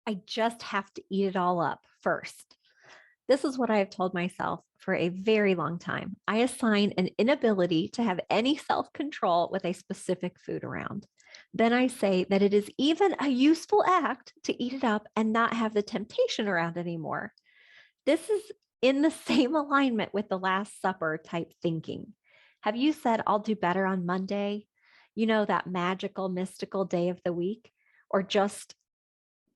I just have to eat it all up first. This is what I have told myself for a very long time. I assign an inability to have any self control with a specific food around. Then I say that it is even a useful act to eat it up and not have the temptation around anymore. This is in the same alignment with the Last Supper type thinking. Have you said, I'll do better on Monday? You know, that magical, mystical day of the week? Or just,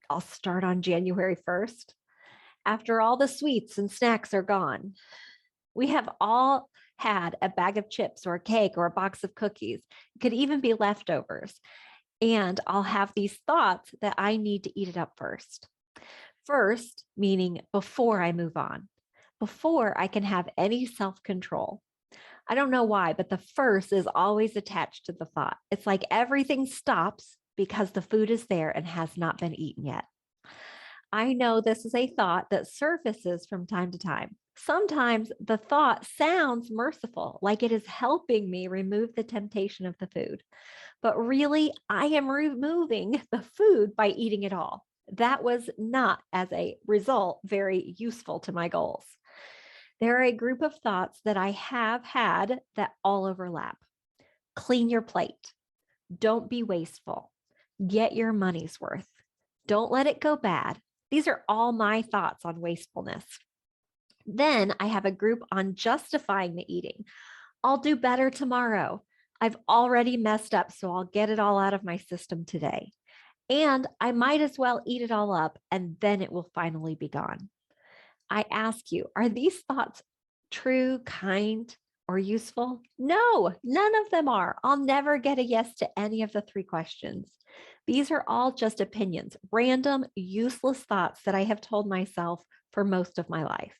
I'll start on January 1st? After all the sweets and snacks are gone, we have all had a bag of chips or a cake or a box of cookies. It could even be leftovers. And I'll have these thoughts that I need to eat it up first. First, meaning before I move on, before I can have any self control. I don't know why, but the first is always attached to the thought. It's like everything stops because the food is there and has not been eaten yet. I know this is a thought that surfaces from time to time. Sometimes the thought sounds merciful, like it is helping me remove the temptation of the food. But really, I am removing the food by eating it all. That was not, as a result, very useful to my goals. There are a group of thoughts that I have had that all overlap. Clean your plate. Don't be wasteful. Get your money's worth. Don't let it go bad. These are all my thoughts on wastefulness. Then I have a group on justifying the eating. I'll do better tomorrow. I've already messed up, so I'll get it all out of my system today. And I might as well eat it all up and then it will finally be gone. I ask you, are these thoughts true, kind, or useful? No, none of them are. I'll never get a yes to any of the three questions. These are all just opinions, random, useless thoughts that I have told myself for most of my life.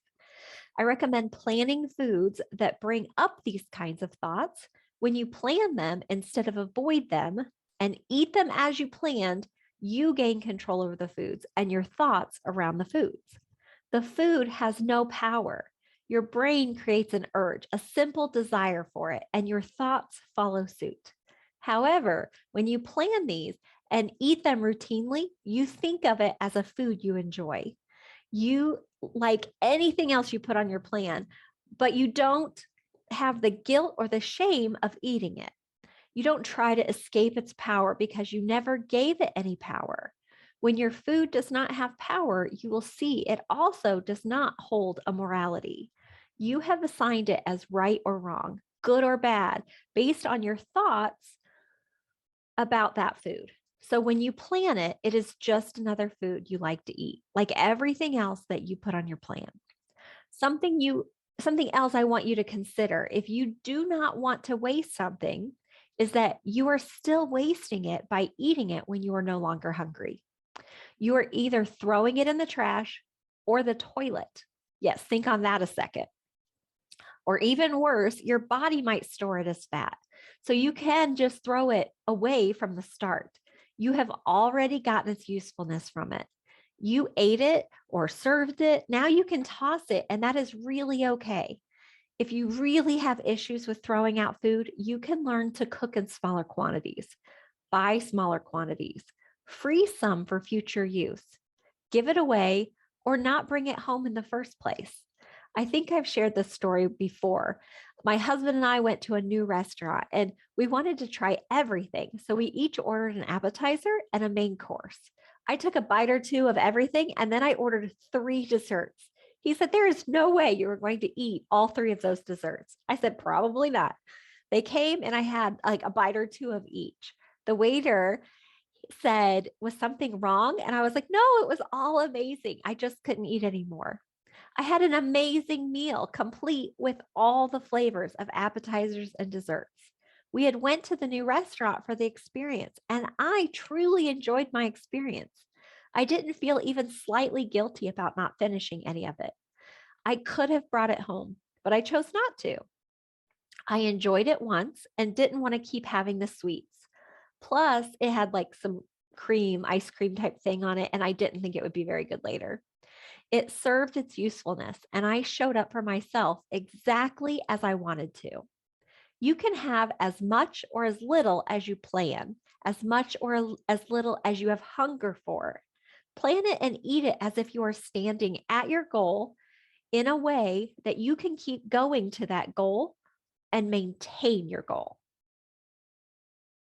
I recommend planning foods that bring up these kinds of thoughts. When you plan them instead of avoid them and eat them as you planned, you gain control over the foods and your thoughts around the foods. The food has no power. Your brain creates an urge, a simple desire for it, and your thoughts follow suit. However, when you plan these and eat them routinely, you think of it as a food you enjoy. You like anything else you put on your plan, but you don't have the guilt or the shame of eating it. You don't try to escape its power because you never gave it any power. When your food does not have power, you will see it also does not hold a morality. You have assigned it as right or wrong, good or bad, based on your thoughts about that food. So when you plan it, it is just another food you like to eat, like everything else that you put on your plan. Something else I want you to consider if you do not want to waste something is that you are still wasting it by eating it when you are no longer hungry. You are either throwing it in the trash or the toilet. Yes, think on that a second. Or even worse, your body might store it as fat. So you can just throw it away from the start. You have already gotten its usefulness from it. You ate it or served it. Now you can toss it, and that is really okay. If you really have issues with throwing out food, you can learn to cook in smaller quantities, buy smaller quantities, freeze some for future use, give it away, or not bring it home in the first place. I think I've shared this story before. My husband and I went to a new restaurant and we wanted to try everything. So we each ordered an appetizer and a main course. I took a bite or two of everything and then I ordered three desserts. He said, there is no way you are going to eat all three of those desserts. I said, probably not. They came and I had like a bite or two of each. The waiter said, was something wrong? And I was like, no, it was all amazing. I just couldn't eat anymore. I had an amazing meal, complete with all the flavors of appetizers and desserts. We had went to the new restaurant for the experience, and I truly enjoyed my experience. I didn't feel even slightly guilty about not finishing any of it. I could have brought it home, but I chose not to. I enjoyed it once and didn't want to keep having the sweets. Plus, it had like some cream, ice cream type thing on it, and I didn't think it would be very good later. It served its usefulness, and I showed up for myself exactly as I wanted to. You can have as much or as little as you plan, as much or as little as you have hunger for. Plan it and eat it as if you are standing at your goal in a way that you can keep going to that goal and maintain your goal.